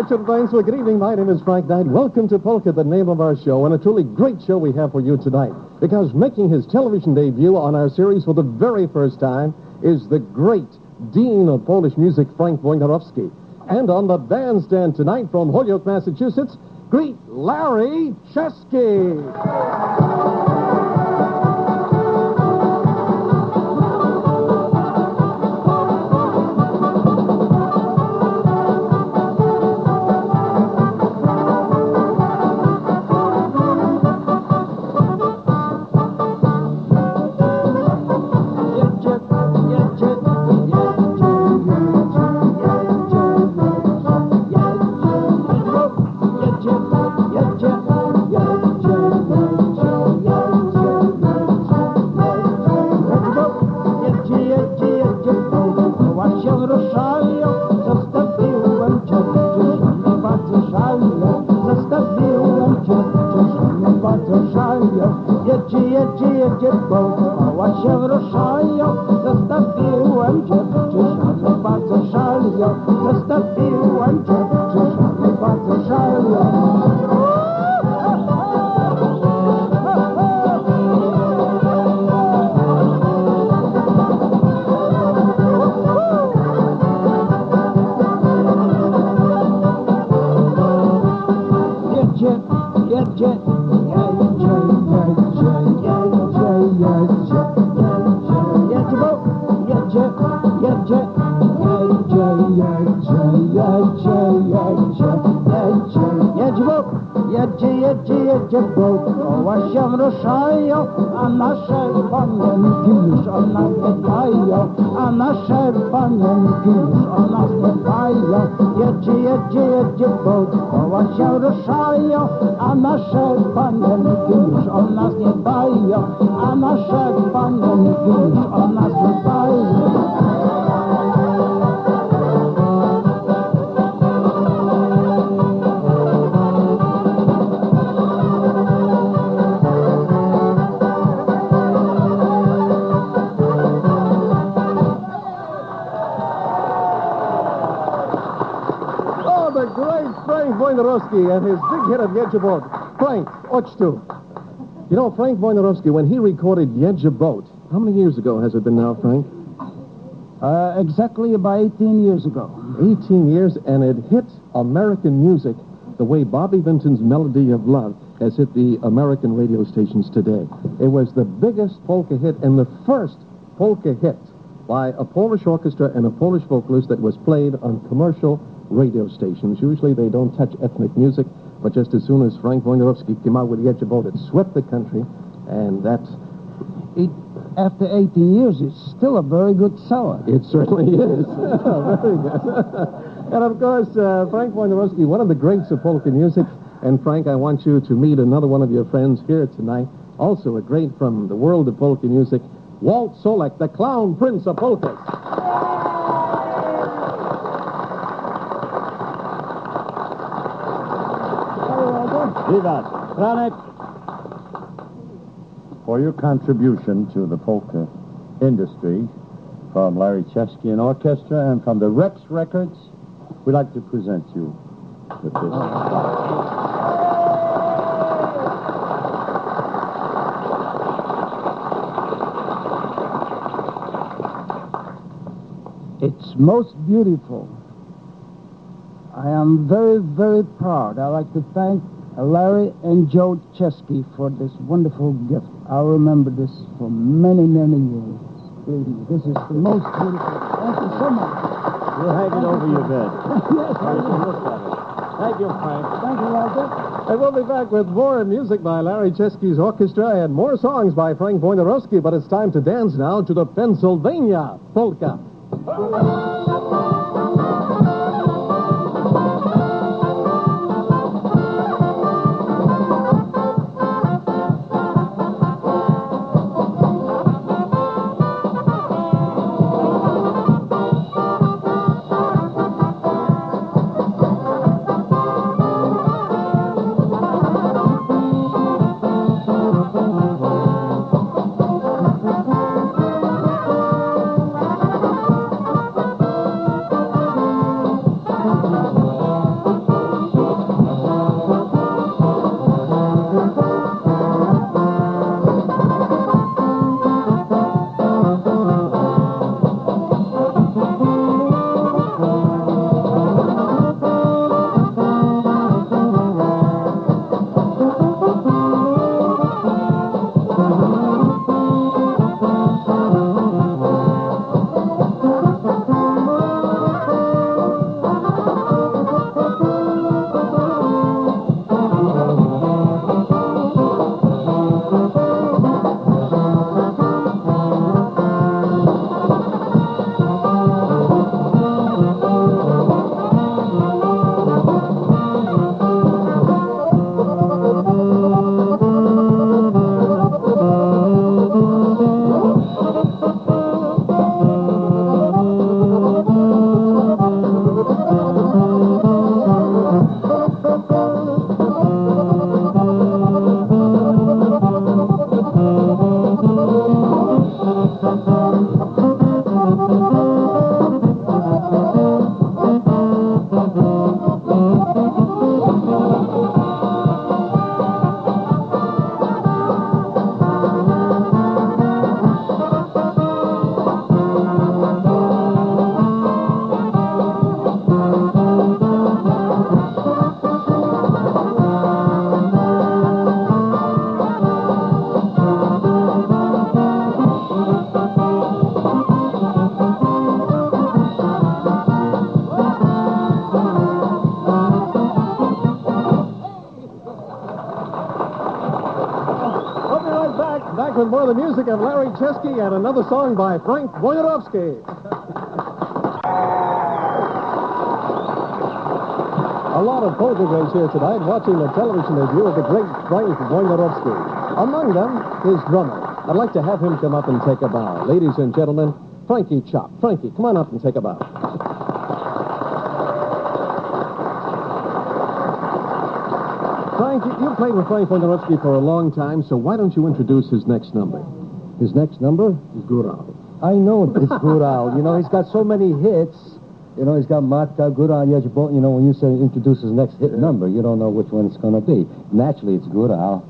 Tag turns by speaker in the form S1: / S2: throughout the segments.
S1: Richard Thanks. Well, good evening. My name is Frank Knight. Welcome to Polka, the name of our show, and a truly great show we have for you tonight. Because making his television debut on our series for the very first time is the great Dean of Polish music, Frank Wojnarowski. And on the bandstand tonight from Holyoke, Massachusetts, greet Larry Chesky.
S2: Jedzie koła się ruszają, zostawiłem cię, czyżamy bardzo żalią, zostawiłem cię, czyżamy bardzo żalią. Jedzie, bo koła się ruszają, a nasze panienki już o nas nie dbają, a nasze panienki już o nas nie dbają. Jedzie, bo koła się ruszają, a nasze panienki już o nas nie dbają, a nasze panienki już o nas nie dbają.
S1: Frank Wojnarowski and his big hit of Jedzibot. Frank, Ochtu. You know, Frank Wojnarowski, when he recorded Jedzibot, how many years ago has it been now, Frank?
S2: Exactly about 18 years ago.
S1: 18 years, and it hit American music the way Bobby Vinton's Melody of Love has hit the American radio stations today. It was the biggest polka hit and the first polka hit by a Polish orchestra and a Polish vocalist that was played on commercial radio stations. Usually they don't touch ethnic music, but just as soon as Frank Wojnarowski came out with Jedzibot, it swept the country, and that...
S2: After 18 years, it's still a very good seller.
S1: It certainly is. Very good. And of course, Frank Wojnarowski, one of the greats of polka music. And Frank, I want you to meet another one of your friends here tonight, also a great from the world of polka music, Walt Solek, the Clown Prince of Polkas.
S3: Vivat. Franek. For your contribution to the polka industry, from Larry Chesky and Orchestra and from the Rex Records, we'd like to present you with this.
S2: It's most beautiful. I am very, very proud. I'd like to thank Larry and Joe Chesky for this wonderful gift. I'll remember this for many, many years. Believe me, this is the most beautiful. Thank you so much.
S3: We'll hang it over your bed.
S2: Yes,
S3: I can look at it. Thank you, Frank.
S2: thank you, Walter.
S1: And we'll be back with more music by Larry Chesky's orchestra and more songs by Frank Wojnarowski, but it's time to dance now to the Pennsylvania Polka. back with more of the music of Larry Chesky and another song by Frank Wojnarowski. A lot of polka greats here tonight watching the television debut of the great Frank Wojnarowski. Among them, his drummer. I'd like to have him come up and take a bow. Ladies and gentlemen, Frankie Chop. Frankie, come on up and take a bow. Frank, you played with Frank Wojnarowski for a long time, so why don't you introduce his next number?
S2: His next number?
S1: Is Gural.
S2: I know it's Gural. You know, he's got so many hits. You know, he's got Matka, Gural, Yejbo. You know, when you say introduce his next hit number, you don't know which one it's going to be. Naturally, it's Gural.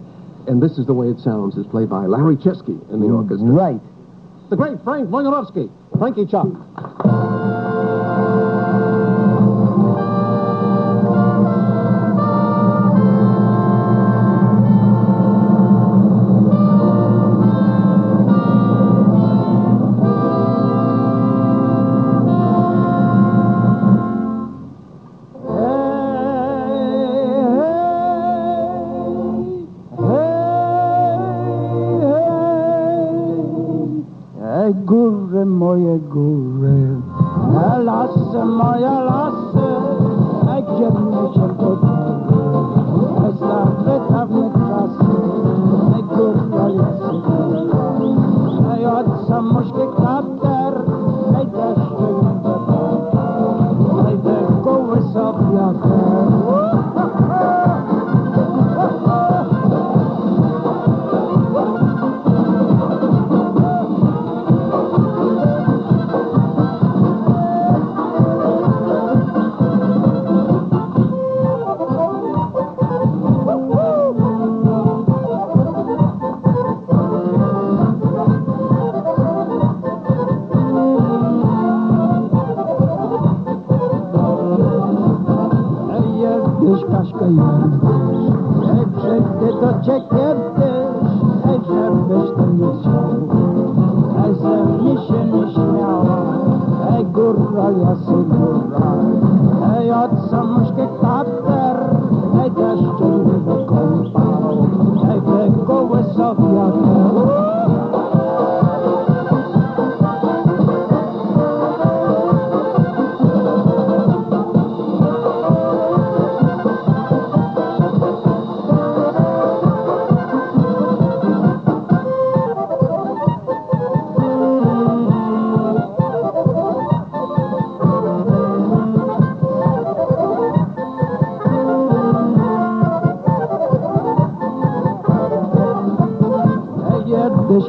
S1: And this is the way it sounds. It's played by Larry Chesky in the orchestra.
S2: Right.
S1: The great Frank Wojnarowski. Frankie Chop.
S2: Góry, moje góry, lasy, moje lasy, gdzie mnie się dotknęły, za dawnych czasów, góra lasy, od samośki kapter, deszczy nie te koły sobie Kaśka jesteś, przejdę do ciebie kiedyś, żebyś to nie chciał, ze mnie się nie śmiała, góra, jasy góra, od samośki kapter, deszczu nie wykąpał, te koły sobie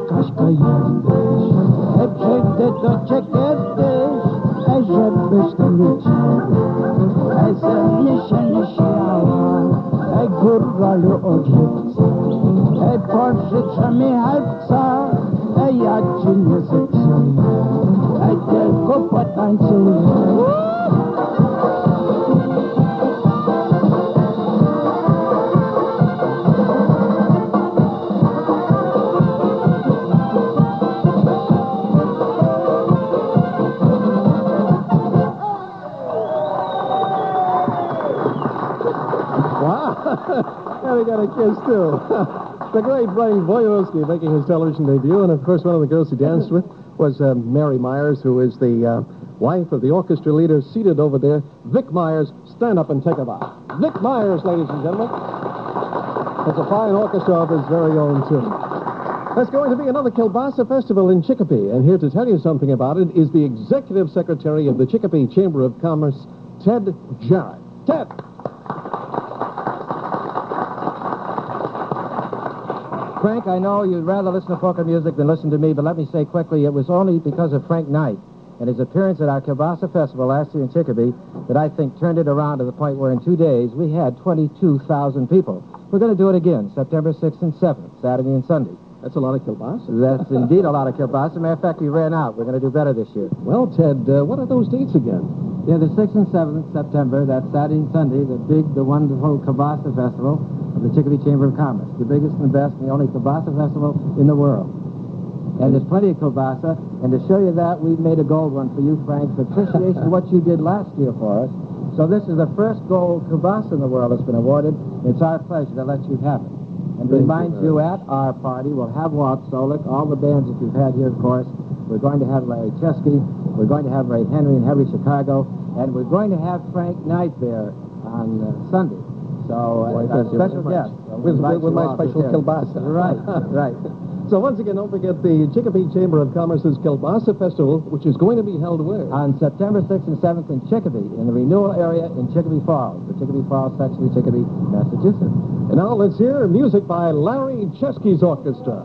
S2: Kaśka jesteś, przejdę do ciebie kiedyś, żebyś to nie chciał, ze mnie się nie śmiała, góralu od żywca, pożyczę mi helpca, ja ci nie zepsuję, tylko potańcuję.
S1: Yeah, we got a kiss, too. The great Frank Wojnarowski making his television debut. And, of course, one of the girls he danced with was Mary Myers, who is the wife of the orchestra leader seated over there. Vic Myers, stand up and take a bow. Vic Myers, ladies and gentlemen. It's a fine orchestra of his very own, too. There's going to be another Kielbasa Festival in Chicopee. And here to tell you something about it is the Executive Secretary of the Chicopee Chamber of Commerce, Ted Jarrett. Ted!
S4: Frank, I know you'd rather listen to polka music than listen to me, but let me say quickly, it was only because of Frank Knight and his appearance at our Kielbasa Festival last year in Chicopee that I think turned it around to the point where in 2 days we had 22,000 people. We're going to do it again, September 6th and 7th, Saturday and Sunday.
S1: That's a lot of kielbasa.
S4: That's indeed a lot of kielbasa. Matter of fact, we ran out. We're going to do better this year.
S1: Well, Ted, what are those dates again?
S4: Yeah, the 6th and 7th September, that's Saturday and Sunday, the wonderful Kielbasa Festival of the Chicopee Chamber of Commerce, the biggest and the best and the only Kielbasa festival in the world. And there's plenty of kielbasa, and to show you that, we've made a gold one for you, Frank, for appreciation of what you did last year for us. So this is the first gold kielbasa in the world that's been awarded. It's our pleasure to let you have it. And remind you, at our party, we'll have Walt Solik, all the bands that you've had here, of course. We're going to have Larry Chesky. We're going to have Ray Henry and Henry Chicago. And we're going to have Frank Knight there on Sunday. So, a special guest.
S1: With my special kielbasa.
S4: Right, right.
S1: So once again, don't forget the Chicopee Chamber of Commerce's Kielbasa Festival, which is going to be held where?
S4: On September 6th and 7th in Chicopee, in the renewal area in Chicopee Falls, the Chicopee Falls section of Chicopee, Massachusetts.
S1: And now let's hear music by Larry Chesky's orchestra.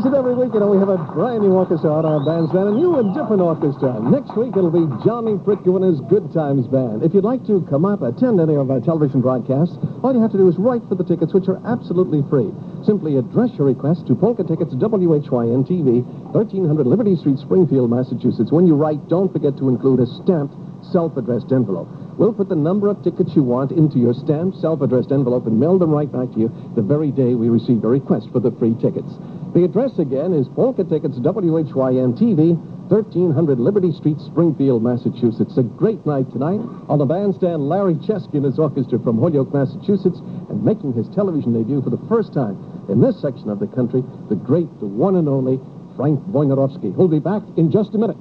S1: Every week, we have a brand new orchestra on our bandstand, a new and different orchestra. Next week, it'll be Johnny Pritko and his Good Times Band. If you'd like to come up, attend any of our television broadcasts, all you have to do is write for the tickets, which are absolutely free. Simply address your request to Polka Tickets, WHYN TV, 1300 Liberty Street, Springfield, Massachusetts. When you write, don't forget to include a stamped, self-addressed envelope. We'll put the number of tickets you want into your stamped, self-addressed envelope and mail them right back to you the very day we receive a request for the free tickets. The address again is Polka Tickets, WHYN TV, 1300 Liberty Street, Springfield, Massachusetts. A great night tonight. On the bandstand, Larry Chesky and his orchestra from Holyoke, Massachusetts, and making his television debut for the first time in this section of the country, the great, the one and only Frank Wojnarowski. We'll be back in just a minute.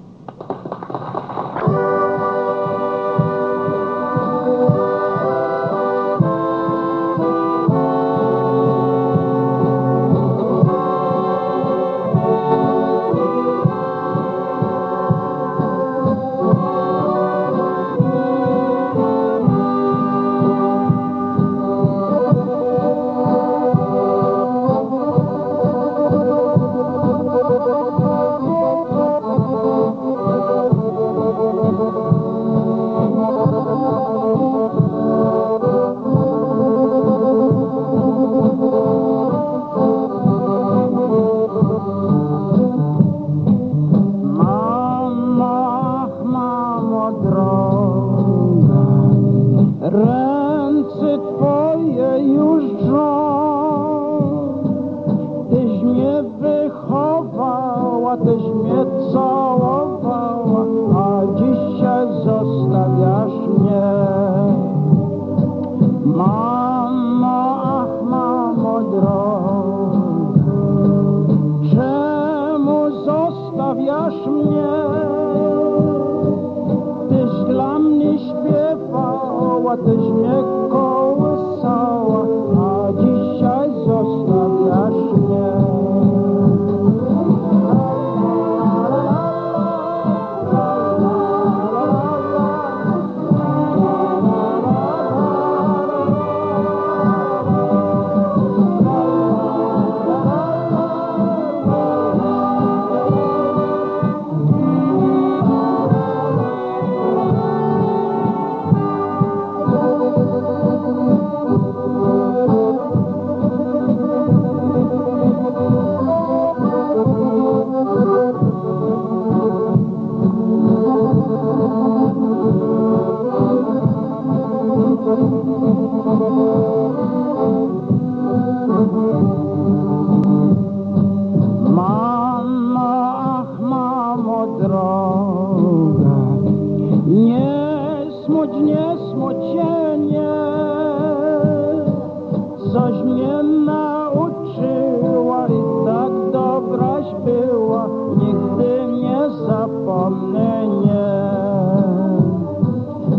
S2: coś mnie nauczyła i tak dobraś była, nigdy nie zapomnę, nie.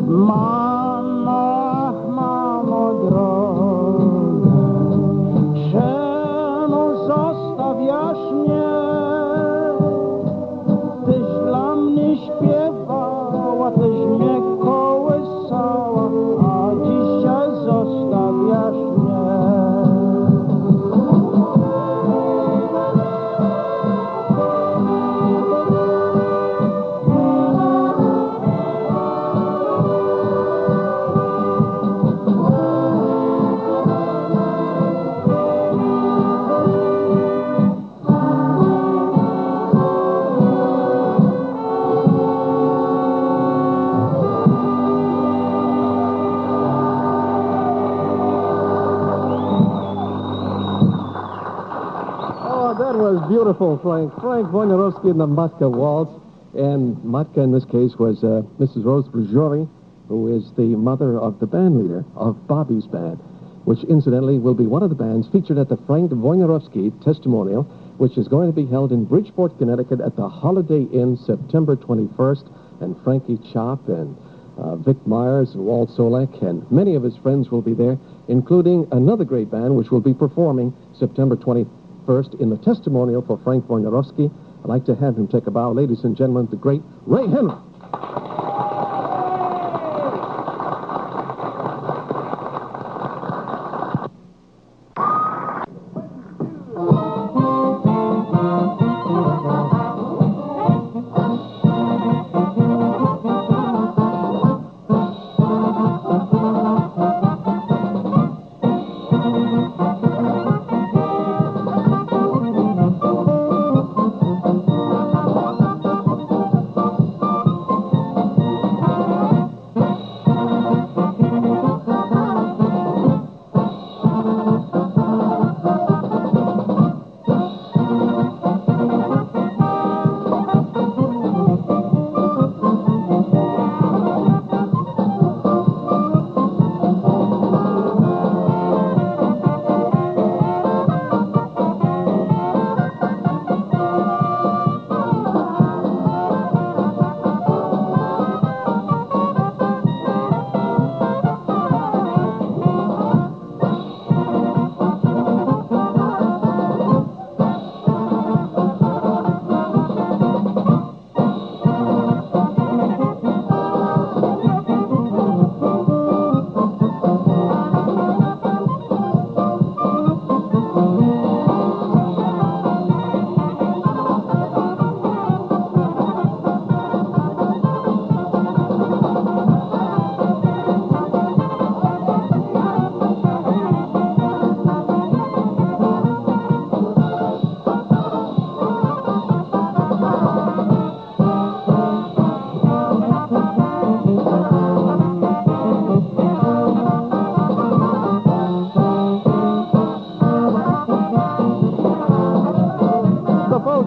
S2: Mamo, mamo droga, czemu zostawiasz mnie? Tyś dla mnie śpiewała, tyś mnie kołysała, a dzisiaj zostawiasz mnie.
S1: That was beautiful, Frank. Frank Wojnarowski in the Matka Waltz. And Matka, in this case, was Mrs. Rose Brujori, who is the mother of the band leader of Bobby's band, which, incidentally, will be one of the bands featured at the Frank Wojnarowski testimonial, which is going to be held in Bridgeport, Connecticut at the Holiday Inn September 21st. And Frankie Chop and Vic Myers and Walt Solek and many of his friends will be there, including another great band which will be performing September 21st in the testimonial for Frank Wojnarowski. I'd like to have him take a bow. Ladies and gentlemen, the great Ray Henry.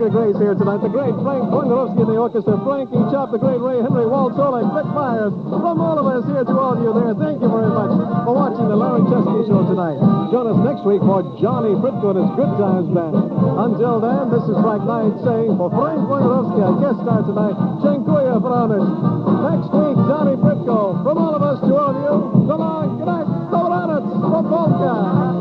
S1: Grace here tonight. The great Frank Wojnarowski in the orchestra, Frankie Chop, the great Ray Henry, Walt Solek, Vic Myers. From all of us here to all of you there, thank you very much for watching the Larry Chesky Show tonight. Join us next week for Johnny Britko and his Good Times Band. Until then, this is Frank Knight saying for Frank Wojnarowski, our guest star tonight, dziękuję for honors. Next week, Johnny Britko. From all of us to all of you, so long, good night, dobranoc from Polka.